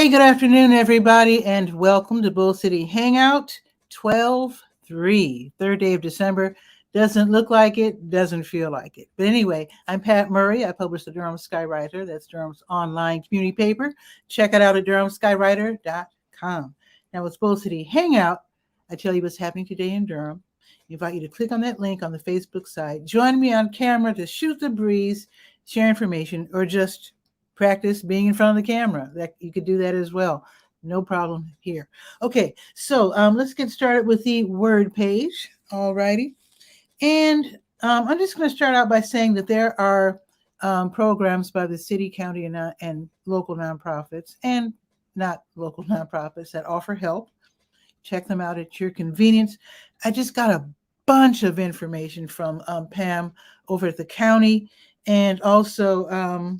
Hey, good afternoon, everybody, and welcome to Bull City Hangout 12/3, third day of December. Doesn't look like it, doesn't feel like it. But anyway, I'm Pat Murray. I publish the Durham Skywriter. That's Durham's online community paper. Check it out at durhamskywriter.com. Now, with Bull City Hangout, I tell you what's happening today in Durham. I invite you to click on that link on the Facebook site. Join me on camera to shoot the breeze, share information, or just practice being in front of the camera. That you could do that as well. No problem here. Okay, so let's get started with the word page. All righty. And I'm just going to start out by saying that there are programs by the city, county, and local nonprofits and not local nonprofits that offer help. Check them out at your convenience. I just got a bunch of information from Pam over at the county, and also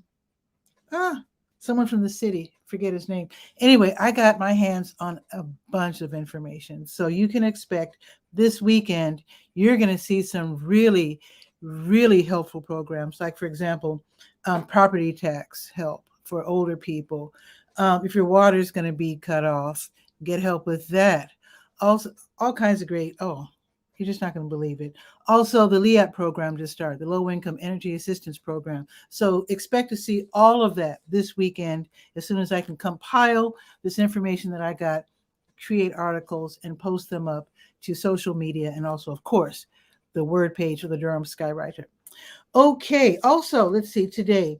someone from the city, forget his name. Anyway, I got my hands on a bunch of information. So you can expect this weekend, you're going to see some really, really helpful programs. Like, for example, property tax help for older people. If your water is going to be cut off, get help with that. Also, all kinds of great, you're just not going to believe it. Also, the LEAP program just started, the Low Income Energy Assistance Program. So expect to see all of that this weekend as soon as I can compile this information that I got, create articles, and post them up to social media, and also, of course, the word page of the Durham Skywriter. Okay, also, let's see, today,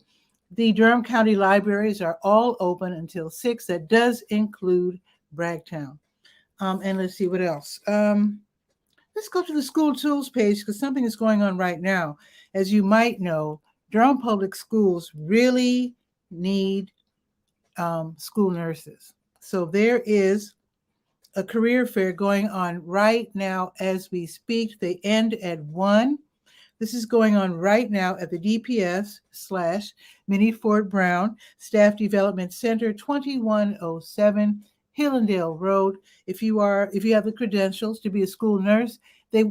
the Durham County Libraries are all open until 6. That does include Bragtown. And let's see what else. Let's go to the school tools page because something is going on right now. As you might know, Durham Public Schools really need school nurses. So there is a career fair going on right now as we speak. They end at 1. This is going on right now at the DPS/Minnie Fort Brown Staff Development Center, 2107 Hillendale Road. If you have the credentials to be a school nurse, they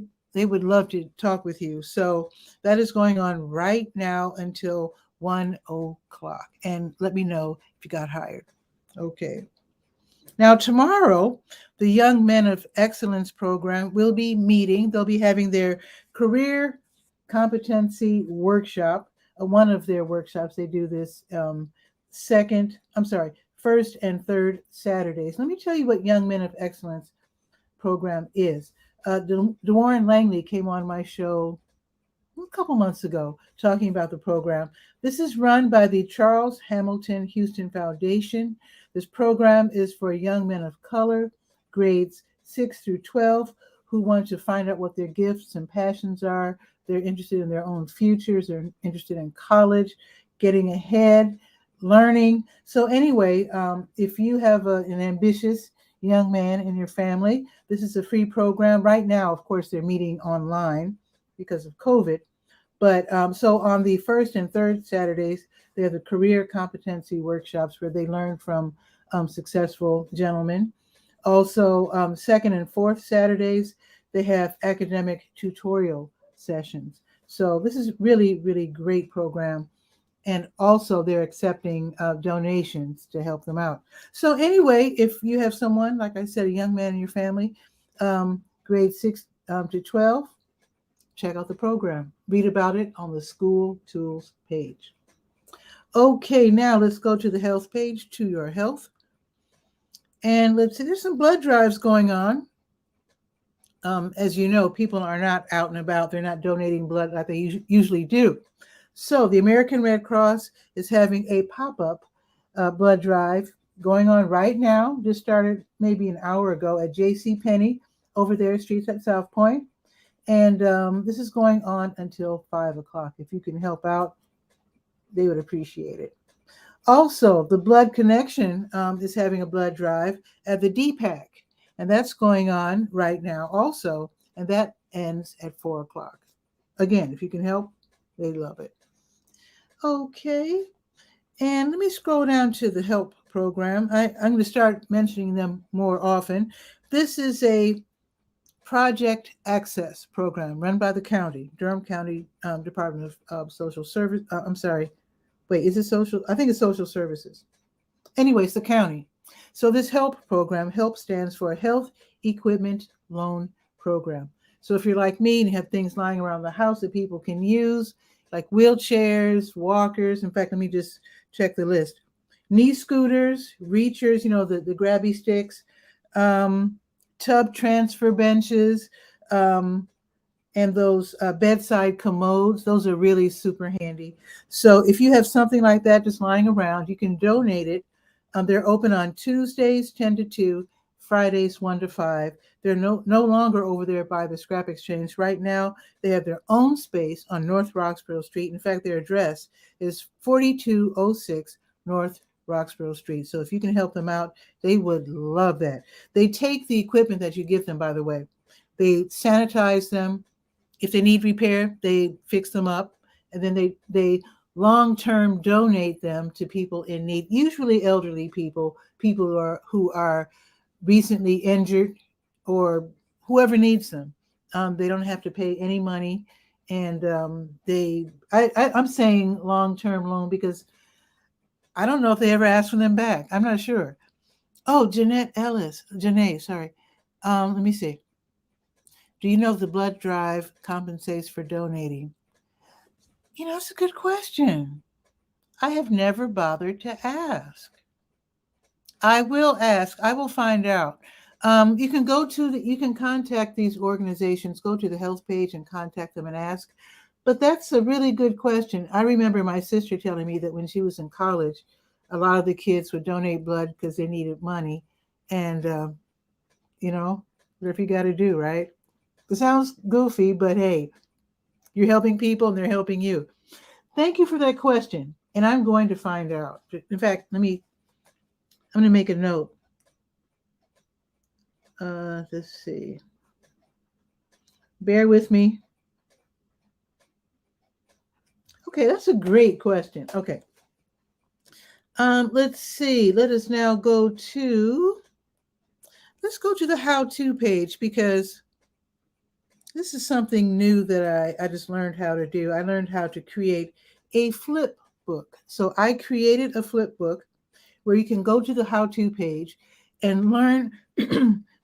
would love to talk with you. So that is going on right now until 1:00. And let me know if you got hired. Okay. Now, tomorrow, the Young Men of Excellence program will be meeting. They'll be having their career competency workshop. One of their workshops, they do this first and third Saturdays. Let me tell you what Young Men of Excellence program is. Warren Langley came on my show a couple months ago talking about the program. This is run by the Charles Hamilton Houston Foundation. This program is for young men of color, grades 6 through 12, who want to find out what their gifts and passions are. They're interested in their own futures. They're interested in college, getting ahead, learning. So anyway, if you have an ambitious young man in your family, this is a free program. Right now, of course, they're meeting online because of COVID. But so on the first and third Saturdays, they have the career competency workshops where they learn from successful gentlemen. Also, second and fourth Saturdays, they have academic tutorial sessions. So this is really, really great program. And also they're accepting donations to help them out. So anyway, if you have someone, like I said, a young man in your family, grade 6 to 12, check out the program. Read about it on the school tools page. Okay, now let's go to the health page, to your health. And let's see, there's some blood drives going on. As you know, people are not out and about. They're not donating blood like they usually do. So the American Red Cross is having a pop-up blood drive going on right now. Just started maybe an hour ago at JCPenney over there, Streets at South Point. And this is going on until 5:00. If you can help out, they would appreciate it. Also, the Blood Connection is having a blood drive at the DPAC. And that's going on right now also. And that ends at 4:00. Again, if you can help, they love it. Okay. And let me scroll down to the help program. I'm going to start mentioning them more often. This is a Project Access program run by the county, Durham County Department of Social Service. Is it social? I think it's Social Services. Anyway, it's the county. So this HELP program, HELP stands for Health Equipment Loan Program. So if you're like me and you have things lying around the house that people can use, like wheelchairs, walkers. In fact, let me just check the list. Knee scooters, reachers, the grabby sticks, tub transfer benches, and those bedside commodes. Those are really super handy. So if you have something like that just lying around, you can donate it. They're open on Tuesdays 10 to 2, Fridays 1 to 5. They're no longer over there by the scrap exchange. Right now, they have their own space on North Roxborough Street. In fact, their address is 4206 North Roxborough Street. So if you can help them out, they would love that. They take the equipment that you give them, by the way. They sanitize them. If they need repair, they fix them up. And then they long-term donate them to people in need, usually elderly people who are recently injured, or whoever needs them. They don't have to pay any money. And I'm saying long-term loan because I don't know if they ever ask for them back. I'm not sure. Oh, Janae, sorry. Let me see. Do you know if the blood drive compensates for donating? It's a good question. I have never bothered to ask. I will ask. I will find out. You can contact these organizations, go to the health page and contact them and ask. But that's a really good question. I remember my sister telling me that when she was in college, a lot of the kids would donate blood because they needed money. And, whatever you got to do, right? It sounds goofy, but hey, you're helping people and they're helping you. Thank you for that question. And I'm going to find out. In fact, I'm going to make a note. Let's see. Bear with me. Okay, that's a great question. Okay. Let's see. Let's go to the how-to page, because this is something new that I just learned how to do. I learned how to create a flip book. So I created a flip book where you can go to the how-to page and learn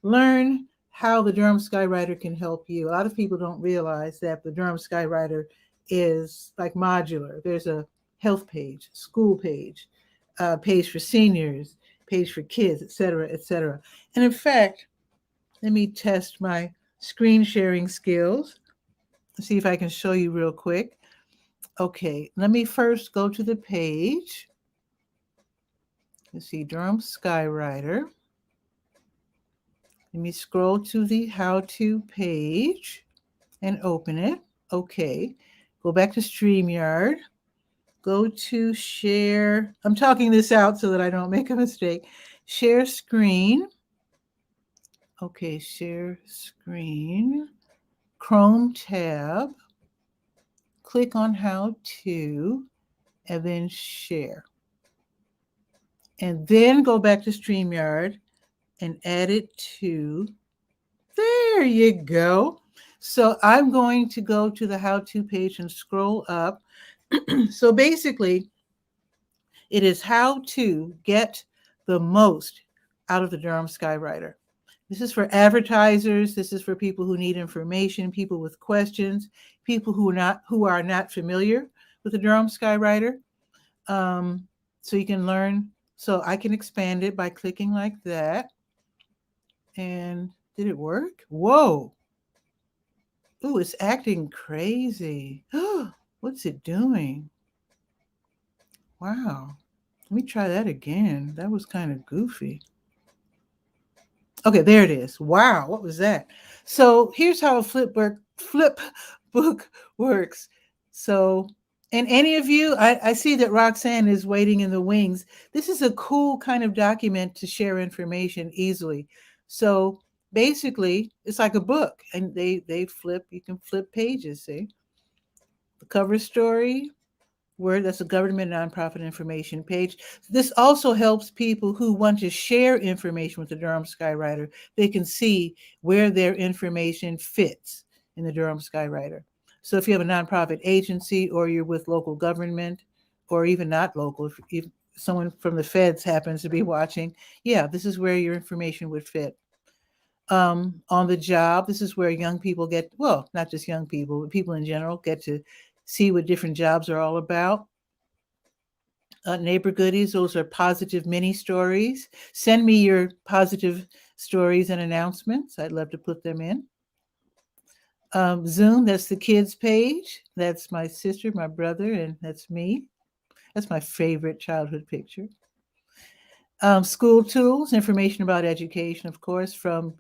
learn how the Durham Skywriter can help you. A lot of people don't realize that the Durham Skywriter is like modular. There's a health page, school page, page for seniors, page for kids, etc., etc. And in fact, let me test my screen sharing skills. Let's see if I can show you real quick. Okay, let me first go to the page. Let's see, Durham Skywriter. Let me scroll to the how-to page and open it. Okay, go back to StreamYard. Go to share. I'm talking this out so that I don't make a mistake. Share screen. Okay, share screen. Chrome tab. Click on how to, and then share. And then go back to StreamYard and add it to, there you go. So I'm going to go to the how-to page and scroll up. So basically, it is how to get the most out of the Durham Skywriter. This is for advertisers. This is for people who need information, people with questions, people who are not familiar with the Durham Skywriter. So you can learn. So I can expand it by clicking like that. And did it work? Whoa. Ooh, it's acting crazy. What's it doing? Wow. Let me try that again. That was kind of goofy. Okay, there it is. Wow, what was that? So here's how a flip book works. So, and any of you, I see that Roxanne is waiting in the wings. This is a cool kind of document to share information easily. So basically, it's like a book, and they flip. You can flip pages. See, the cover story. That's a government nonprofit information page. This also helps people who want to share information with the Durham Skywriter. They can see where their information fits in the Durham Skywriter. So if you have a nonprofit agency, or you're with local government, or even not local, someone from the feds happens to be watching, yeah, this is where your information would fit. On the job, this is where young people get, well, not just young people, but people in general get to see what different jobs are all about. Neighbor goodies, those are positive mini stories. Send me your positive stories and announcements. I'd love to put them in. Zoom, that's the kids page. That's my sister, my brother, and that's me. That's my favorite childhood picture. School tools, information about education, of course, from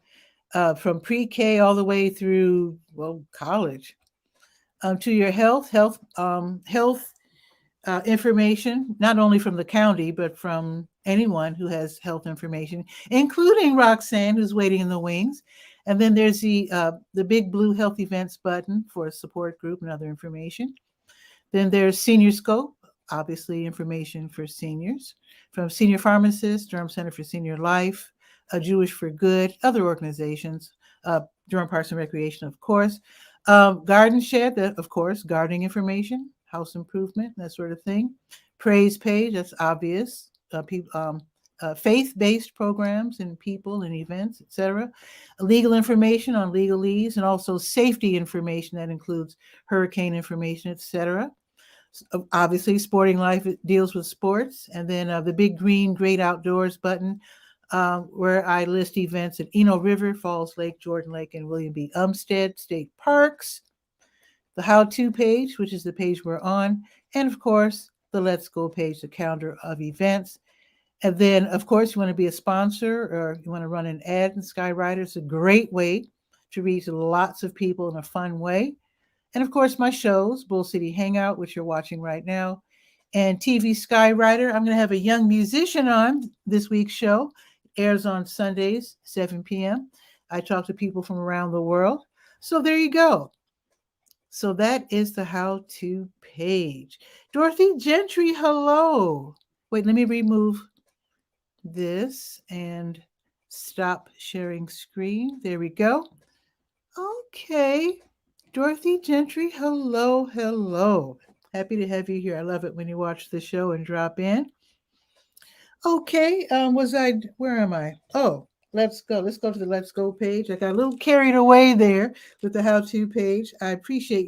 pre-K all the way through, well, college. To your health information, not only from the county, but from anyone who has health information, including Roxanne, who's waiting in the wings. And then there's the big blue health events button for a support group and other information. Then there's Senior Scope, obviously information for seniors, from Senior Pharmacists, Durham Center for Senior Life, Jewish for Good, other organizations, Durham Parks and Recreation, of course. Garden Shed, of course, gardening information, house improvement, that sort of thing. Praise page, that's obvious. Faith-based programs and people and events, etc. Legal information on legalese, and also safety information that includes hurricane information, etc. Obviously, Sporting Life deals with sports. And then the big green Great Outdoors button, where I list events at Eno River, Falls Lake, Jordan Lake, and William B. Umstead State Parks. The how-to page, which is the page we're on. And of course, the Let's Go page, the calendar of events. And then, of course, you want to be a sponsor or you want to run an ad in Skywriter. It's a great way to reach lots of people in a fun way. And of course, my shows, Bull City Hangout, which you're watching right now, and TV Skywriter. I'm going to have a young musician on this week's show. It airs on Sundays, 7 p.m. I talk to people from around the world. So there you go. So that is the how-to page. Dorothy Gentry, hello. Wait, let me remove this and stop sharing screen. There we go. Okay. Dorothy Gentry, hello, hello. Happy to have you here. I love it when you watch the show and drop in. Okay, where am I? Oh, let's go. Let's go to the Let's Go page. I got a little carried away there with the how-to page. I appreciate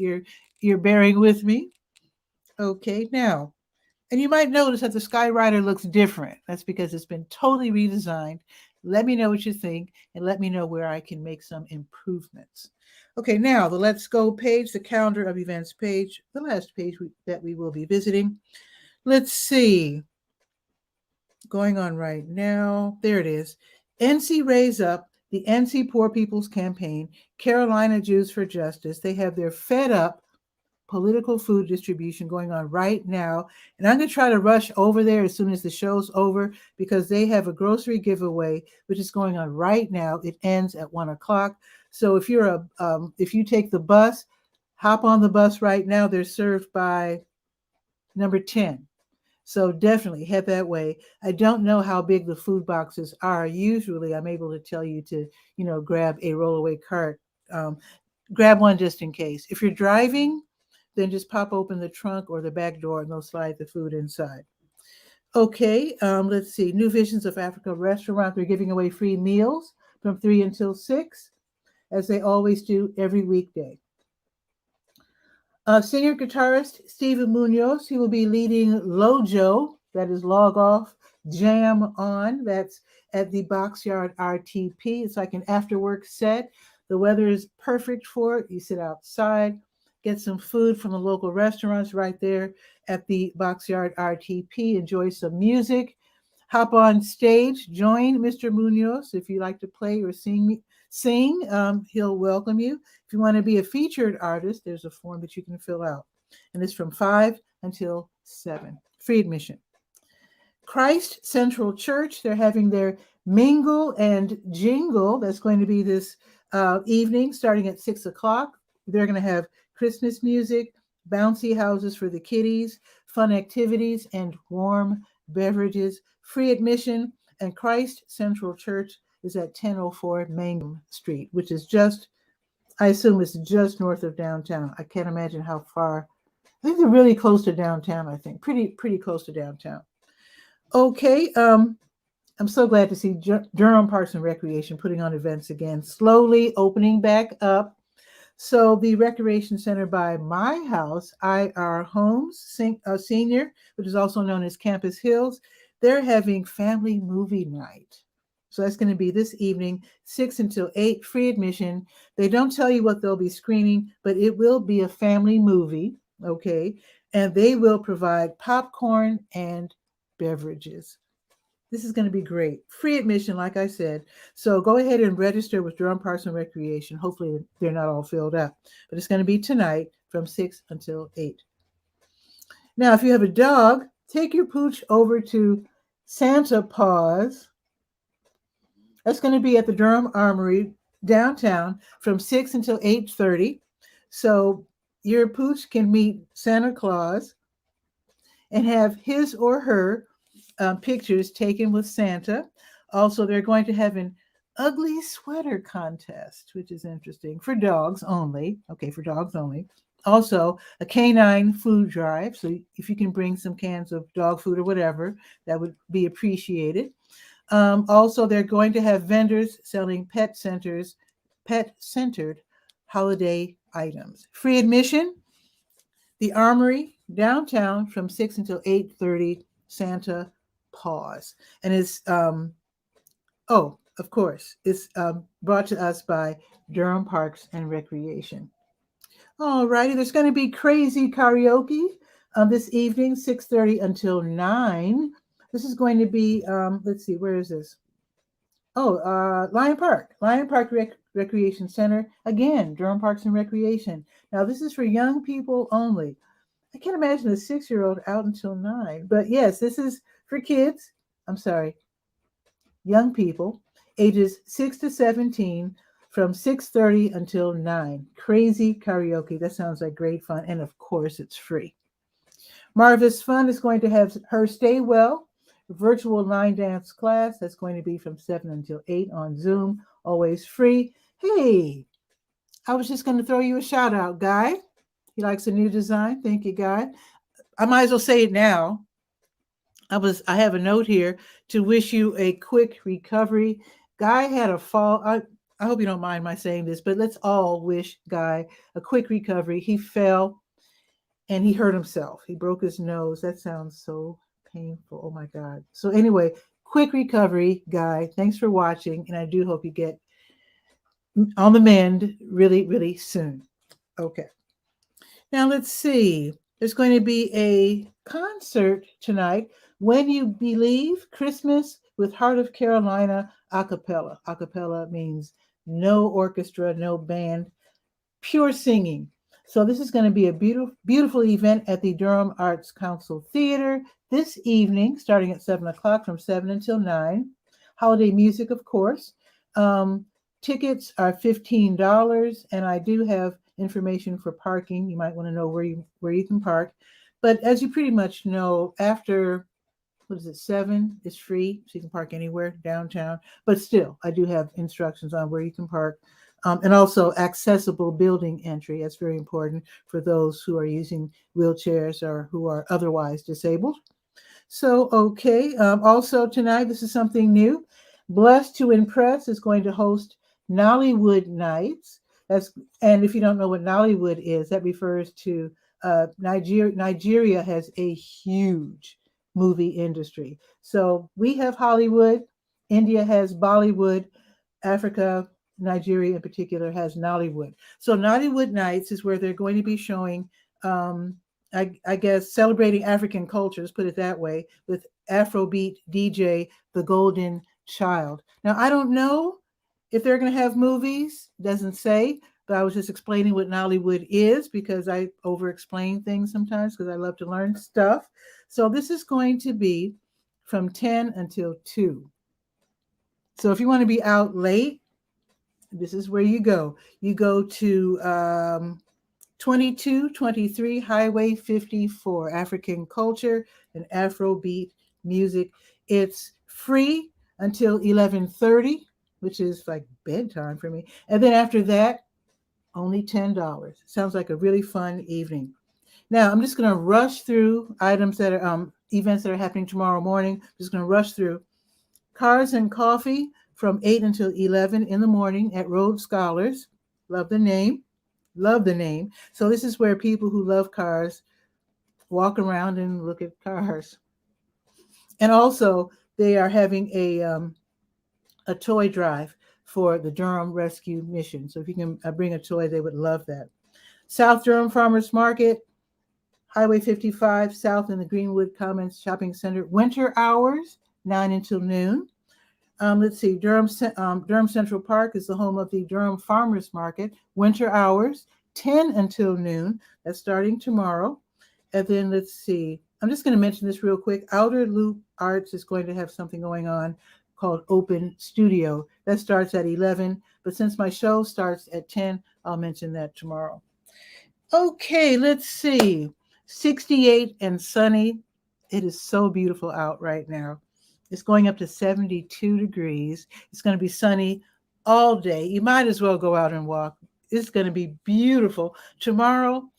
your bearing with me. Okay, now, and you might notice that the Skywriter looks different. That's because it's been totally redesigned. Let me know what you think and let me know where I can make some improvements. Okay, now the Let's Go page, the calendar of events page, the last page that we will be visiting. Let's see. Going on right now. There it is. NC Raise Up, the NC Poor People's Campaign, Carolina Jews for Justice. They have their Fed Up political food distribution going on right now. And I'm going to try to rush over there as soon as the show's over because they have a grocery giveaway, which is going on right now. It ends at 1 o'clock. So if you take the bus, hop on the bus right now. They're served by number 10. So definitely head that way. I don't know how big the food boxes are. Usually I'm able to tell you to, grab a rollaway cart. Grab one just in case. If you're driving, then just pop open the trunk or the back door and they'll slide the food inside. Okay, let's see. New Visions of Africa restaurant. They're giving away free meals from 3 until 6, as they always do every weekday. Singer guitarist Steven Munoz, he will be leading Lojo, that is Log Off Jam On. That's at the Boxyard RTP. It's like an after-work set. The weather is perfect for it. You sit outside, get some food from the local restaurants right there at the Boxyard RTP. Enjoy some music. Hop on stage. Join Mr. Munoz if you like to play or sing. He'll welcome you. If you want to be a featured artist, there's a form that you can fill out. And it's from 5 until 7. Free admission. Christ Central Church, they're having their Mingle and Jingle. That's going to be this evening starting at 6 o'clock. They're going to have Christmas music, bouncy houses for the kiddies, fun activities, and warm beverages. Free admission. And Christ Central Church is at 1004 Mangum Street, which is I assume it's just north of downtown. I can't imagine how far. I think they're really close to downtown, I think. Pretty close to downtown. Okay. I'm so glad to see Durham Parks and Recreation putting on events again, slowly opening back up. So the Recreation Center by my house, IR Homes Senior, which is also known as Campus Hills, they're having family movie night. So that's going to be this evening, 6 until 8, free admission. They don't tell you what they'll be screening, but it will be a family movie, okay? And they will provide popcorn and beverages. This is going to be great. Free admission, like I said. So go ahead and register with Durham Parks and Recreation. Hopefully, they're not all filled up. But it's going to be tonight from 6 until 8. Now, if you have a dog, take your pooch over to Santa Paws. That's going to be at the Durham Armory downtown from 6 until 8:30. So your pooch can meet Santa Claus and have his or her pictures taken with Santa. Also, they're going to have an ugly sweater contest, which is interesting, for dogs only. Okay, for dogs only. Also, a canine food drive. So if you can bring some cans of dog food or whatever, that would be appreciated. Also, they're going to have vendors selling pet-centered holiday items. Free admission, the Armory downtown from 6 until 8:30, Santa Paws. And it's, of course, it's brought to us by Durham Parks and Recreation. All righty, there's going to be crazy karaoke this evening, 6:30 until 9. This is going to be, let's see, where is this? Oh, Lion Park Recreation Center. Again, Durham Parks and Recreation. Now, this is for young people only. I can't imagine a 6-year-old out until 9. But yes, this is for kids. I'm sorry, young people, ages 6 to 17, from 6:30 until 9. Crazy karaoke. That sounds like great fun. And of course, it's free. Marvis Fun is going to have her Stay Well virtual line dance class. That's going to be from 7 until 8 on Zoom, always free. Hey, I was just going to throw you a shout out, Guy. He likes a new design. Thank you, Guy. I might as well say it now. I have a note here to wish you a quick recovery. Guy had a fall. I hope you don't mind my saying this, but let's all wish Guy a quick recovery. He fell and he hurt himself. He broke his nose. That sounds so painful. Oh my God. So anyway, quick recovery, Guy. Thanks for watching, and I do hope you get on the mend really, really soon. Okay. Now let's see. There's going to be a concert tonight. When You Believe, Christmas with Heart of Carolina a cappella. A cappella means no orchestra, no band, pure singing. So this is going to be a beautiful, beautiful event at the Durham Arts Council Theater this evening, starting at 7 o'clock from 7 until 9. Holiday music, of course. Tickets are $15, and I do have information for parking. You might want to know where you can park. But as you pretty much know, after 7 is free, so you can park anywhere downtown. But still, I do have instructions on where you can park. And also accessible building entry. That's very important for those who are using wheelchairs or who are otherwise disabled. So, okay. Also tonight, this is something new. Blessed to Impress is going to host Nollywood Nights. And if you don't know what Nollywood is, that refers to Nigeria. Nigeria has a huge movie industry. So we have Hollywood, India has Bollywood, Africa, Nigeria in particular has Nollywood. So Nollywood Nights is where they're going to be showing, I guess, celebrating African cultures, put it that way, with Afrobeat DJ, The Golden Child. Now, I don't know if they're going to have movies, doesn't say, but I was just explaining what Nollywood is because I over-explain things sometimes because I love to learn stuff. So this is going to be from 10 until 2. So if you want to be out late, this is where you go. You go to 2223 Highway 54, African Culture and Afrobeat Music. It's free until 11:30, which is like bedtime for me. And then after that, only $10. Sounds like a really fun evening. Now I'm just going to rush through items that are events that are happening tomorrow morning. Just going to rush through. Cars and Coffee from 8 until 11 in the morning at Rhodes Scholars. Love the name. Love the name. So this is where people who love cars walk around and look at cars. And also, they are having a toy drive for the Durham Rescue Mission. So if you can bring a toy, they would love that. South Durham Farmers Market, Highway 55, south in the Greenwood Commons Shopping Center. Winter hours, 9 until noon. Let's see, Durham Central Park is the home of the Durham Farmers Market. Winter hours, 10 until noon. That's starting tomorrow. And then let's see, I'm just going to mention this real quick. Outer Loop Arts is going to have something going on called Open Studio. That starts at 11. But since my show starts at 10, I'll mention that tomorrow. Okay, let's see. 68 and sunny. It is so beautiful out right now. It's going up to 72 degrees. It's going to be sunny all day. You might as well go out and walk. It's going to be beautiful. Tomorrow,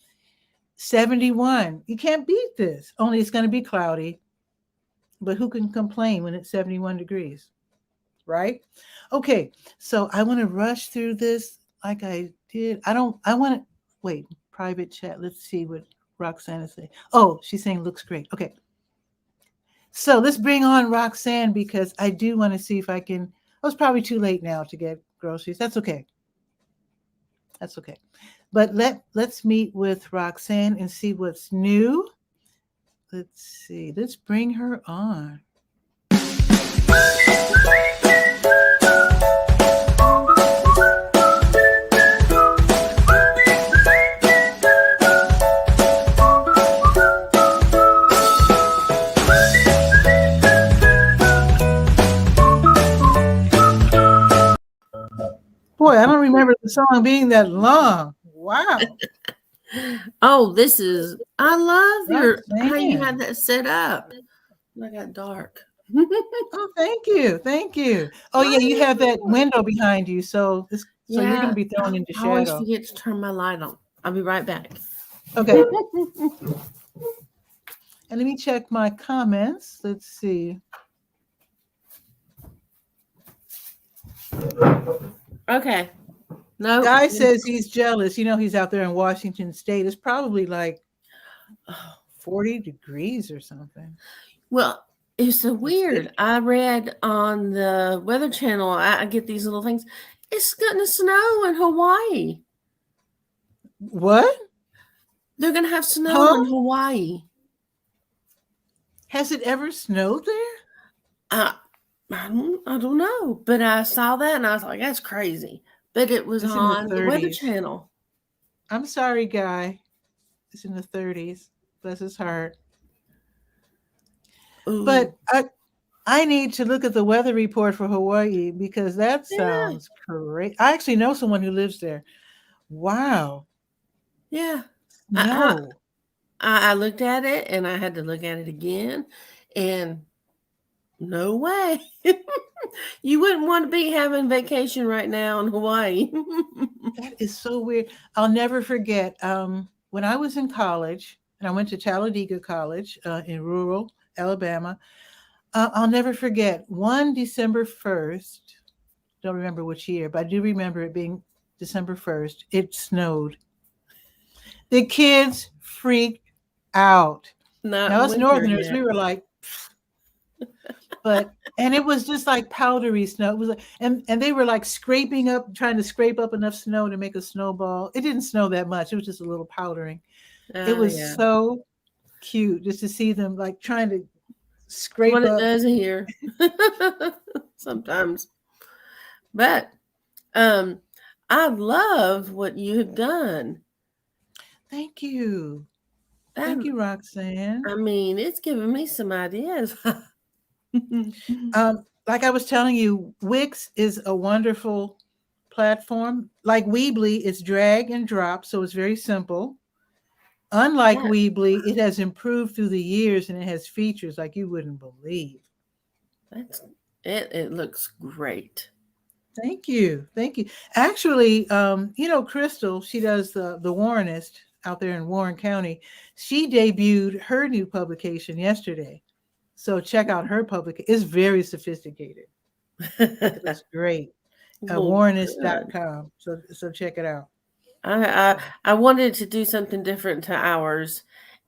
71. You can't beat this. Only it's going to be cloudy. But who can complain when it's 71 degrees? Right? Okay, so I want to rush through this like I did. I want to, wait, private chat. Let's see what Roxanne is saying. Oh, she's saying looks great. Okay. So let's bring on Roxanne because I do want to see if I can. Oh, it's probably too late now to get groceries. That's okay. That's okay. But let's meet with Roxanne and see what's new. Let's see. Let's bring her on. Boy, I don't remember the song being that long. Wow. Oh, I love how you had that set up. I got dark. Oh, thank you. Thank you. Oh, yeah, you have that window behind you. So you're going to be thrown into shadow. I always forget to turn my light on. I'll be right back. Okay. And let me check my comments. Let's see. Okay. No. Guy says he's jealous. He's out there in Washington State. It's probably like 40 degrees or something. Well, it's so weird. I read on the Weather Channel, I get these little things. It's going to snow in Hawaii. What? They're going to have snow in Hawaii. Has it ever snowed there? I don't know. But I saw that and I was like, that's crazy. But it was on the Weather Channel. I'm sorry, Guy. It's in the 30s. Bless his heart. Ooh. But I need to look at the weather report for Hawaii because that sounds great. I actually know someone who lives there. Wow. Yeah. No. I looked at it and I had to look at it again. And no way. You wouldn't want to be having vacation right now in Hawaii. That is so weird. I'll never forget when I was in college, and I went to Talladega College in rural Alabama. I'll never forget one December 1st. Don't remember which year, but I do remember it being December 1st. It snowed. The kids freaked out. Now us Northerners, we were like, and it was just like powdery snow. It was like, and they were like trying to scrape up enough snow to make a snowball. It didn't snow that much. It was just a little powdering. It was so cute just to see them like trying to scrape up. What it does here sometimes. But I love what you have done. Thank you. Thank you, Roxanne. I mean, it's given me some ideas. Like I was telling you, Wix is a wonderful platform. Like Weebly, it's drag and drop, so it's very simple. Unlike Weebly, it has improved through the years and it has features like you wouldn't believe. It looks great. Thank you. Thank you. Actually, Crystal, she does the Warrenist. out there in Warren County. She debuted her new publication yesterday. So check out her publication. It's very sophisticated. It looks great. Well, good. Warrenist.com. So check it out. I, So, I wanted to do something different to ours,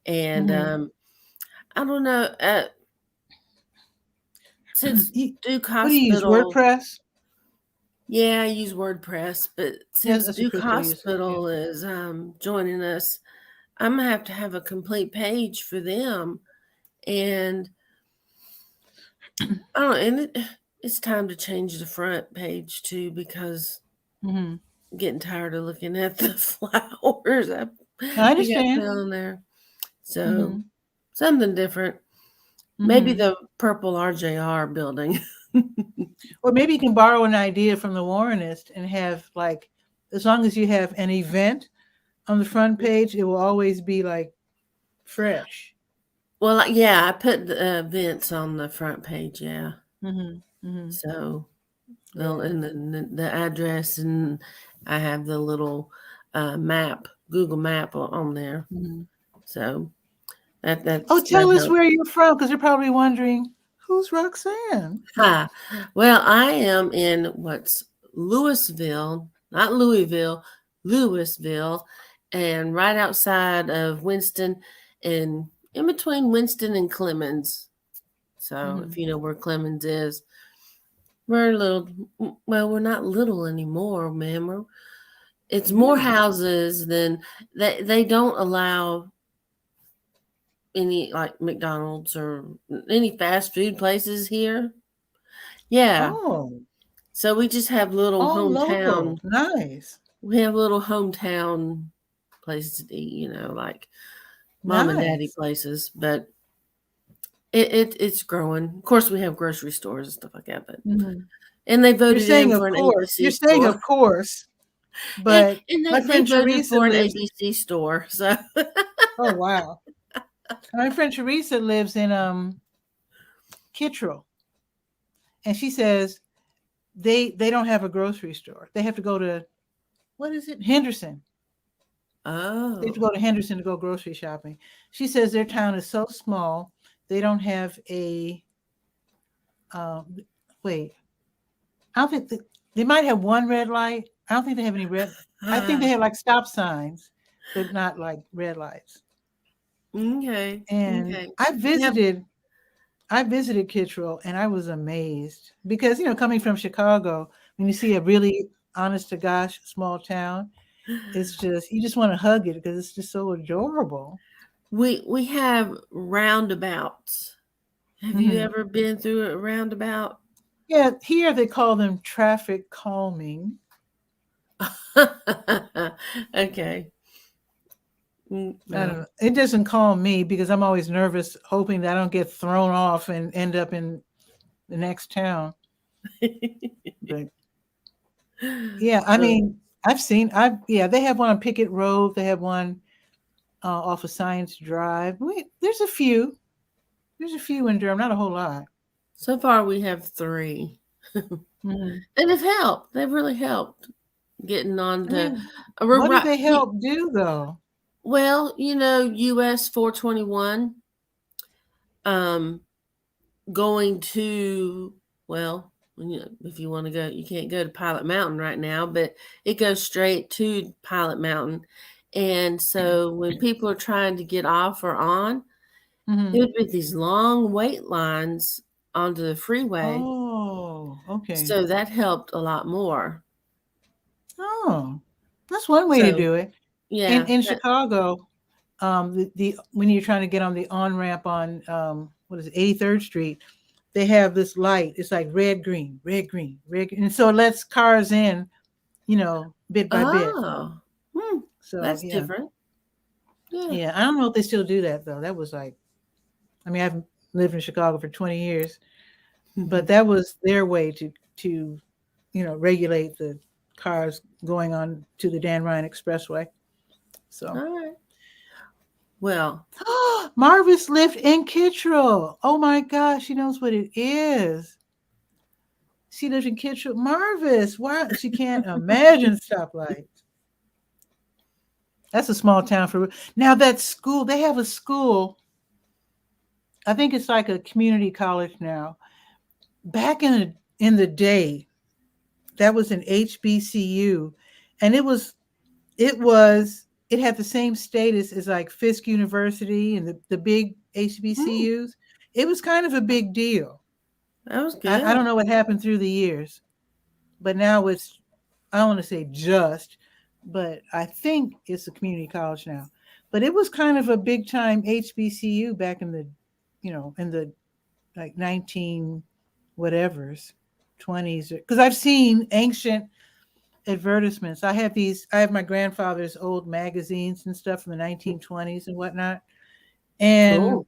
and mhm. I don't know. Since Duke What do you use? Hospital, WordPress? yeah, I use WordPress, but Yeah, since that's what Duke Crystal uses. Yeah. Hospital is joining us, I'm gonna have to have a complete page for them, and I don't. And it's time to change the front page too because Mm-hmm. I'm getting tired of looking at the flowers I I got understand. put on there. So Mm-hmm. something different. Maybe Mm-hmm. the purple RJR building. Or maybe you can borrow an idea from the Warrenist and have like, as long as you have an event on the front page, it will always be like fresh. Well, yeah, I put the events on the front page. Yeah, Mm-hmm. Mm-hmm. so Yeah. and the address, and I have the little map, Google Map on there. Mm-hmm. So Oh, that tell us helps. where you're from, because they're probably wondering who's Roxanne. Hi. Well, I am in what's Louisville, not Louisville, Louisville, and right outside of Winston, and in between Winston and Clemens. So Mm-hmm. if you know where Clemens is, we're a little. Well, we're not little anymore, ma'am. It's more Yeah. houses than they don't allow any like McDonald's or any fast food places here. Yeah. Oh, So we just have little all local. hometown. Nice. We have little hometown places to eat, like mom and daddy Nice. places. But it's growing. Of course, we have grocery stores and stuff like that. But Mm-hmm. and they You're voted saying, in of for an course. You're ABC saying, store. of course. Yeah, But and my they friend voted Teresa for an lives. ABC store. So Oh wow. My friend Teresa lives in Kittrell, and she says they don't have a grocery store. They have to go to, what is it, Henderson. They have to oh, go to Henderson to go grocery shopping. She says their town is so small they don't have a um, wait. I don't think they might have one red light. I don't think they have any red. I think they have like stop signs, but not like red lights. okay, And okay. I We have visited I visited Kittrell and I was amazed because, coming from Chicago, when you see a really honest to gosh small town, it's just, you just want to hug it because it's just so adorable. we have roundabouts. Have you Hmm. ever been through a roundabout? Yeah, here they call them traffic calming. Okay. I don't No. know. It doesn't calm me because I'm always nervous, hoping that I don't get thrown off and end up in the next town. But yeah, I Oh, mean, yeah, they have one on Pickett Road. They have one off of Science Drive. There's a few. There's a few in Durham, not a whole lot. so far we have 3. Mhm. And have helped. They've really helped getting on I to mean, we're what do right. they help do though? Well, US 421 um going to, well, if you want to go, you can't go to Pilot Mountain right now, but it goes straight to Pilot Mountain. And so when people are trying to get off or on, there Hmm. would be these long wait lines onto the freeway. Oh, okay. So that helped a lot more. Oh, that's one way to So do it. In yeah, in Chicago, the when you're trying to get on the on ramp on what is it, 83rd Street, they have this light. It's like red, green, red, green, red, green. And so it lets cars in, bit by bit. oh, So that's yeah, different. Yeah. yeah. I don't know if they still do that though. That was like, I mean, I've lived in Chicago for 20 years, but that was their way to regulate the cars going on to the Dan Ryan Expressway. So All right. Well, Marvis lived in Kittrell. Oh my gosh, she knows what it is. She lives in Kittrell. Marvis, why she can't imagine stoplights. That's a small town for now. That school, they have a school. I think it's like a community college now. Back in the day, that was an HBCU, and it had the same status as like Fisk University and the big Hmm, HBCUs. It was kind of a big deal. that was I good. don't know what happened through the years, but now it's, I don't want to say just, but I think it's a community college now. But it was kind of a big time HBCU back in the, in the like 19 whatevers, 20s. Because I've seen ancient advertisements. I have my grandfather's old magazines and stuff from the 1920s and whatnot. And Cool.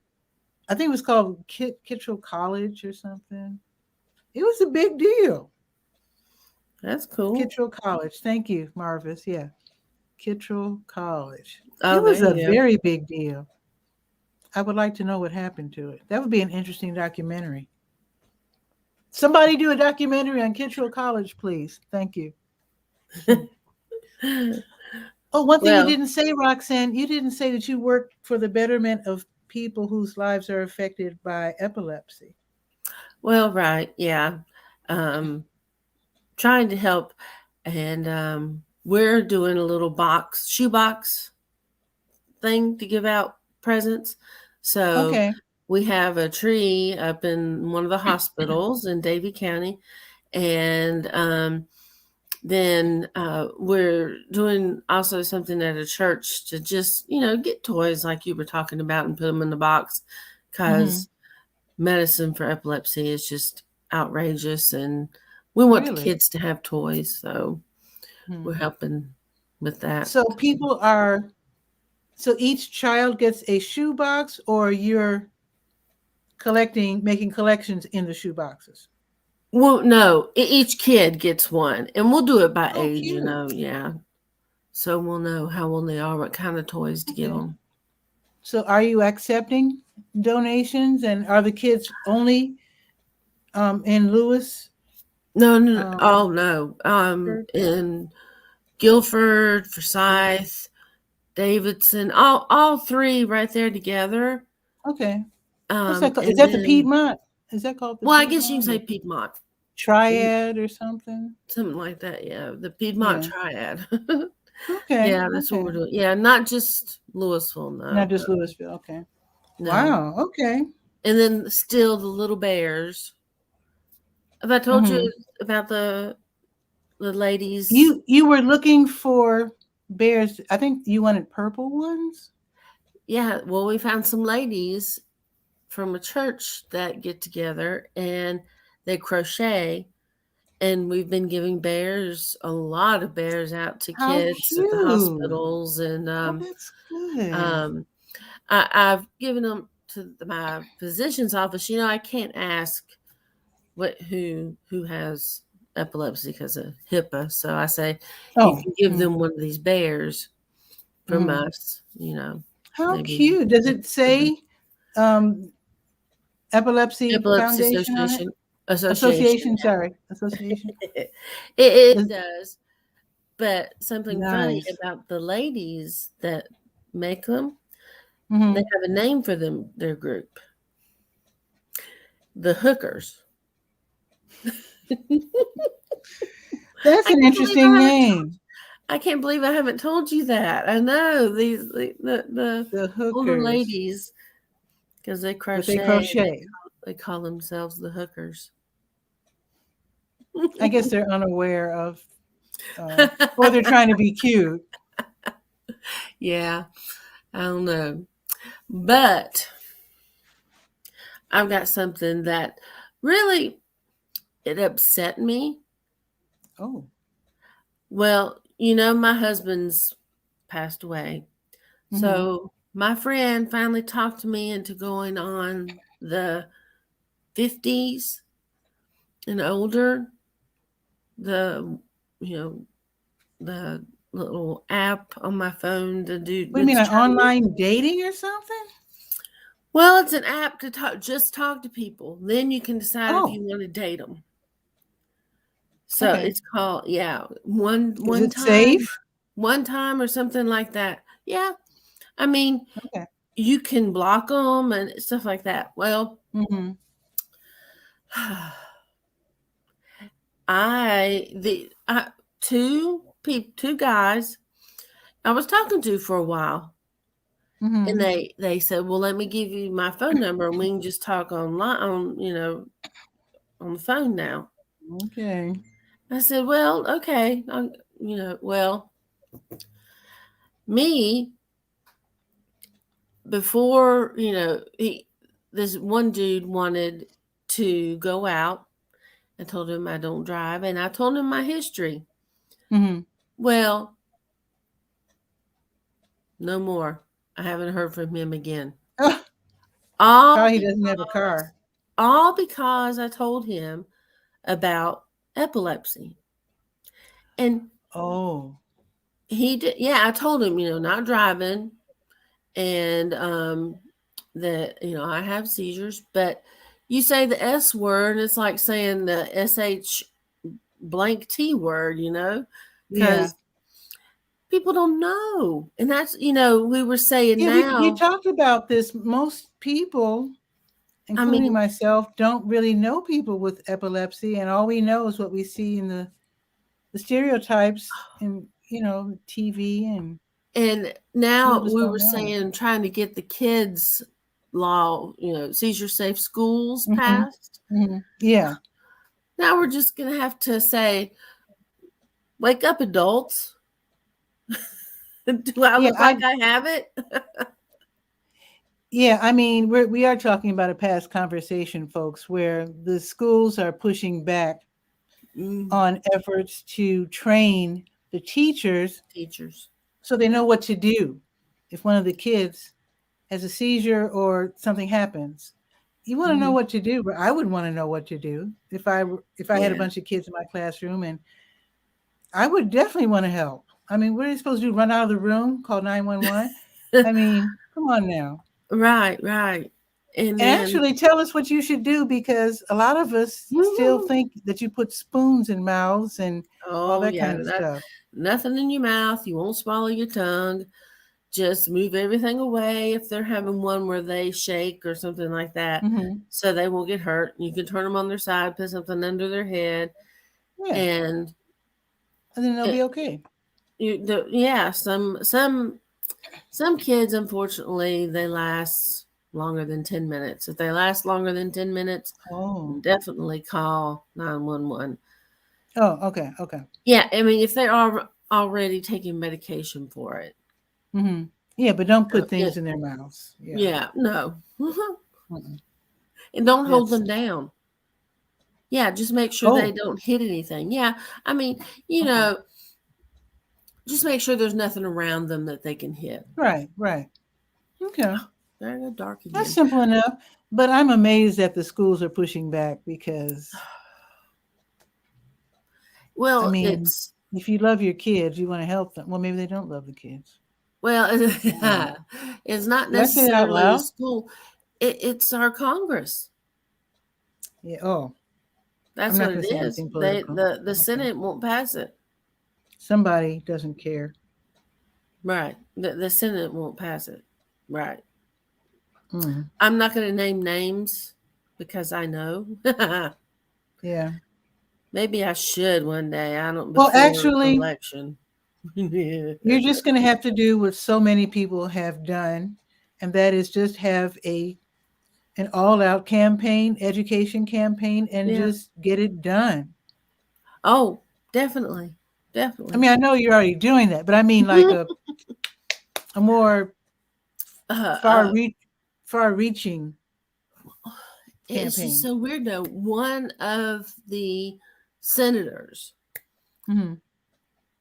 I think it was called Kittrell College or something. It was a big deal. That's cool. Kittrell College. Thank you, Marvis. Yeah. Kittrell College. Oh, It was there a you go. very big deal. I would like to know what happened to it. That would be an interesting documentary. Somebody do a documentary on Kittrell College, please. Thank you. Oh, one thing you Well, didn't say, Roxanne, you didn't say that you work for the betterment of people whose lives are affected by epilepsy. right, yeah. Um, Trying to help, and we're doing a little shoebox thing to give out presents. So Okay. we have a tree up in one of the hospitals in Davie County, and then we're doing also something at a church to just get toys like you were talking about and put them in the box, Hmm. because medicine for epilepsy is just outrageous, and we want the Really? kids to have toys, so Hmm. we're helping with that. So so each child gets a shoebox, or you're making collections in the shoeboxes? Well, no, each kid gets one, and we'll do it by Oh, age, cute. yeah. So we'll know how old they are, what kind of toys to give Okay. them. So are you accepting donations, and are the kids only in Lewis? No, no, Um, oh no. Church? In Guilford, Forsyth, Davidson, all three right there together. Okay. What's that called? Is And that the then, Piedmont? Is that called the well, I guess you can Piedmont say or Piedmont, Triad or something? something like that. Yeah, the Piedmont Yeah. Triad. Okay. Yeah, that's what Okay. we're doing. Yeah, not just Louisville, Not no, just Louisville. Okay. no. Wow. Okay. And then still the little bears. Have I told you Hmm. about the ladies? You were looking for bears. I think you wanted purple ones. Yeah, well, we found some ladies from a church that get together and they crochet, and we've been giving a lot of bears out to How kids at the cute. hospitals, and Oh, that's good. um, I've given them to my physician's office. I can't ask who has epilepsy because of HIPAA. So I say, you Oh. can give them one of these bears from Mm. us. How Maybe cute. Does it say um, Epilepsy Epilepsy Foundation on it? Association. Association, sorry. Association. It Does- does, but something funny Nice. about the ladies that make them, they Hmm. have a name for their group, the hookers. That's I an can't believe interesting name. I can't believe I haven't told you that. I know the The older hookers. ladies, because they But they crochet, and crochet. they call themselves the hookers. I guess they're unaware of, or they're trying to be cute. Yeah, I don't know. But I've got something that really it upset me. Oh. Well, my husband's passed away. Hmm. So my friend finally talked to me into going on the 50s and older, the you know, the little app on my phone to do What do you mean, it's an trying. online dating or something? Well, it's an app to talk to people. Then you can decide if Oh, you want to date them. So okay. it's called, yeah, Is one it time, safe? or something like that. Yeah. I mean, Okay. you can block them and stuff like that. Well, Mm-hmm. two guys I was talking to for a while, and Mm-hmm. they said, "Well, let me give you my phone number, and we can just talk online on the phone now." Okay. I said, "Well, okay, well, me before this one dude wanted to go out. I told him I don't drive, and I told him my history. Mm-hmm. Well, no more. I haven't heard from him again. Oh, All probably he doesn't have a because car. all because I told him about epilepsy. And Oh. he did, yeah, I told him, not driving, and that, I have seizures, but you say the S word, it's like saying the SH blank T word, Yeah. because people don't know. And that's, we were saying Yeah, we now, talked about this. Most people, I including mean, myself, don't really know people with epilepsy, and all we know is what we see in the stereotypes in TV, and and people now just we don't were know. saying trying to get the kids law, seizure safe schools Hmm. passed. Hmm. Yeah. Now we're just going to have to say, wake up, adults. Do I Yeah. look like I have it? Yeah, I mean, we are talking about a past conversation, folks, where the schools are pushing back Mm, on efforts to train the teachers teachers. so they Yeah. know what to do if one of the kids has a seizure or something happens. You want to know Mhm. what to do, but I would want to know what to do if I had a Yeah. bunch of kids in my classroom, and I would definitely want to help. I mean, what are you supposed to do? Run out of the room, call 911? I mean, come on now. Right, right. And And then, actually tell us what you should do, because a lot of us still think that you put spoons in mouths and all oh that yeah, kind of stuff. nothing in your mouth. You won't swallow your tongue. Just move everything away if they're having one where they shake or something like that, Hmm. so they won't get hurt. You can turn them on their side, put something under their head, Yeah, and and then they'll it, be okay. yeah, some kids, unfortunately, they last longer than 10 minutes. If they last longer than 10 minutes, Oh, definitely call 911. oh, okay, okay. Yeah, I mean, if they are already taking medication for it. Hmm. Yeah, but don't So, put yeah, things in their mouths. Yeah. yeah, no. Mm-mm. And don't hold That's them down. Yeah, just make sure they oh, don't hit anything. Yeah, I mean, okay. just make sure there's nothing around them that they can hit. Right, right. Okay. There I go dark That's again. simple enough. But I'm amazed that the schools are pushing back, because I Well, mean, if you love your kids, you want to help them. Well, maybe they don't love the kids. I don't know. it's not Did I say that out necessarily the loud? school. It's our Congress. Yeah. Oh, I'm That's not what going it to say is. anything They political. the Okay. Senate won't pass it. Somebody doesn't care. Right. The Senate won't pass it. Right. Mm. I'm not going to name names because I know. Yeah. Maybe I should one day. I don't Well, before actually, election. Yeah. you're just going to have to do what so many people have done, and that is just have an all-out campaign, education campaign, and Yeah. just get it done. Oh, definitely. I Definitely. mean, I know you're already doing that, but I mean like a more uh, far uh, reach far-reaching it's just campaign. so weird though. One of the senators' Hmm.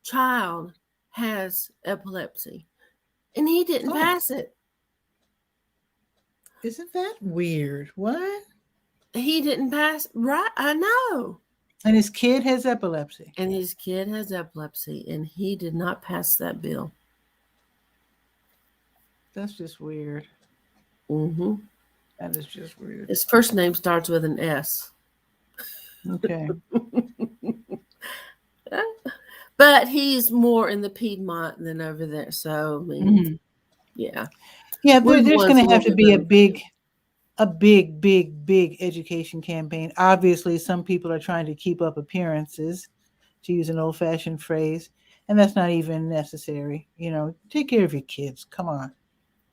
child has epilepsy, and he didn't Oh, pass it. isn't that weird? What? He didn't pass. Right, I know. And his kid has epilepsy. And his kid has epilepsy, and he did not pass that bill. That's just weird. Hmm. That is just weird. His first name starts with an S. Okay. But But he's more in the Piedmont than over there. So, I mean, yeah. Yeah, We're the there's ones going a to have little to bit be a better. big education campaign. Obviously, some people are trying to keep up appearances, to use an old-fashioned phrase, and that's not even necessary. Take care of your kids. Come on.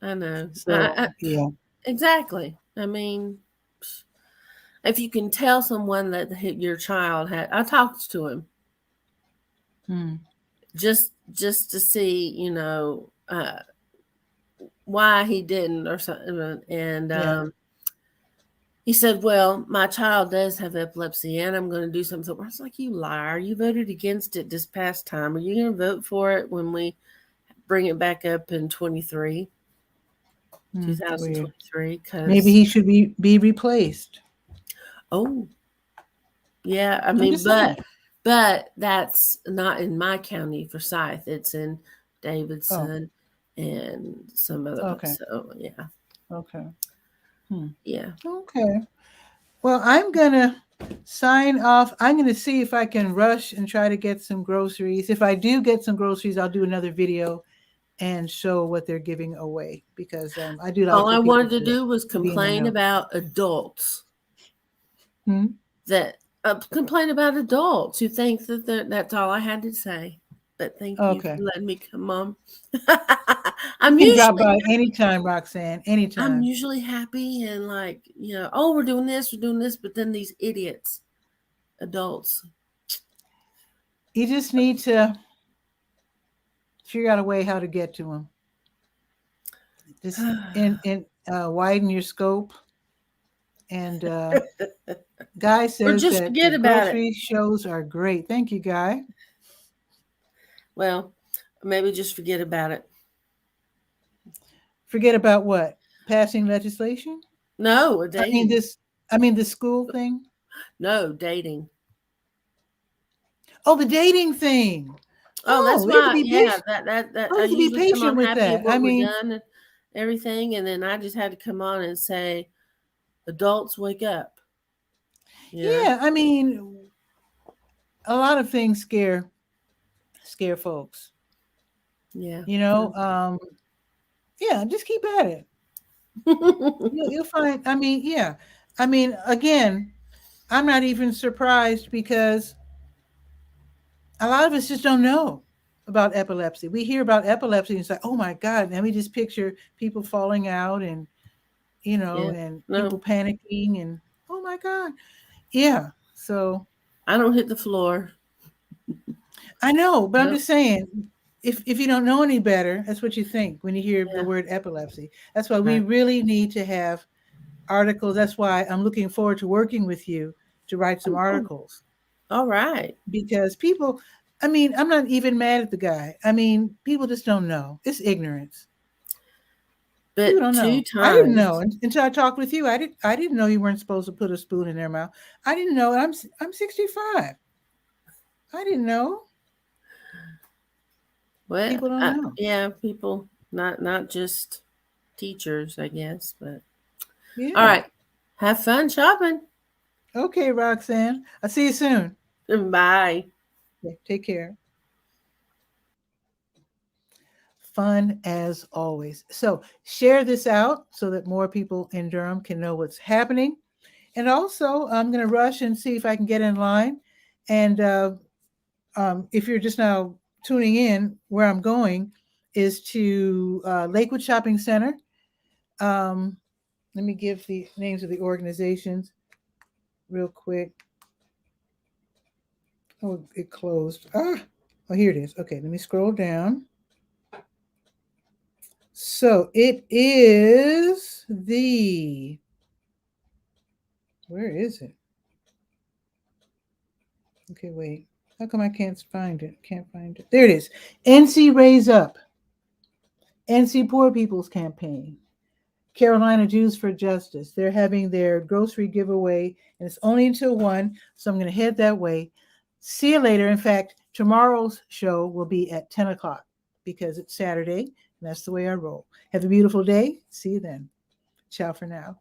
I know. So, yeah. Exactly. I mean, if you can tell someone that your child had, I talked to him just to see, why he didn't or something, and Yeah. he said, "Well, my child does have epilepsy, and I'm going to do something." So I was like, "You liar! You voted against it this past time. Are you going to vote for it when we bring it back up in 2023? Maybe Because he should be replaced. oh, yeah, I I'm mean, just saying. but that's not in my county for Forsyth. It's in Oh, Davidson and some other okay. place. So yeah, Okay. yeah. Okay. Well, I'm going to sign off. I'm going to see if I can rush and try to get some groceries. If I do get some groceries, I'll do another video and show what they're giving away, because I do like All for I people wanted to do was to be in the complain know. about adults Hmm? complain about adults who think that's all I had to say. But thank you Okay. for letting me come on. You can drop by anytime, Roxanne. I'm Anytime. usually happy and like, oh, we're doing this, but then these idiots, adults. You just need to figure out a way how to get to them. Just widen your scope. And Guy Or says just that the forget about it. grocery shows are great. Thank you, Guy. Well, maybe just forget about it. Forget about what? Passing legislation? No, dating. I mean the school thing? No, dating. Oh, the dating thing. Oh, that's You have to my, be yeah, patient. that You I have to be usually come patient on with happy of that. I what we're mean, done and everything, and then I just had to come on and say, adults, wake up. yeah, I mean, a lot of things scare folks. Yeah. Yeah, just keep at it. You'll find, I mean, yeah. I mean, again, I'm not even surprised, because a lot of us just don't know about epilepsy. We hear about epilepsy and it's like, oh my God, then we just picture people falling out and, Yeah. and No, people panicking and, oh my God. Yeah. So I don't hit the floor. I know, but I'm Nope. just saying, if you don't know any better, that's what you think when you hear the Yeah. word epilepsy. That's why we Right. really need to have articles. That's why I'm looking forward to working with you to write some articles, All right. because people, I mean, I'm not even mad at the guy. I mean, people just don't know. It's ignorance. People But don't two know. I didn't know times. until I talked with you. I didn't know you weren't supposed to put a spoon in their mouth. I didn't know. I'm 65. I didn't know. Well, People don't know. yeah, people, not just teachers, I guess. But all Yeah. right. Have fun shopping. Okay, Roxanne. I'll see you soon. Bye. Okay, take care. Fun as always. So share this out so that more people in Durham can know what's happening. And also, I'm going to rush and see if I can get in line. And if you're just now tuning in, where I'm going is to Lakewood Shopping Center. Let me give the names of the organizations real quick. Oh, it closed. Oh, here it is. Okay, let me scroll down. So it is where is it? Okay, wait. How come I can't find it? Can't find it. There it is. NC Raise Up. NC Poor People's Campaign. Carolina Jews for Justice. They're having their grocery giveaway, and it's only until 1, so I'm going to head that way. See you later. In fact, tomorrow's show will be at 10 o'clock because it's Saturday, and that's the way I roll. Have a beautiful day. See you then. Ciao for now.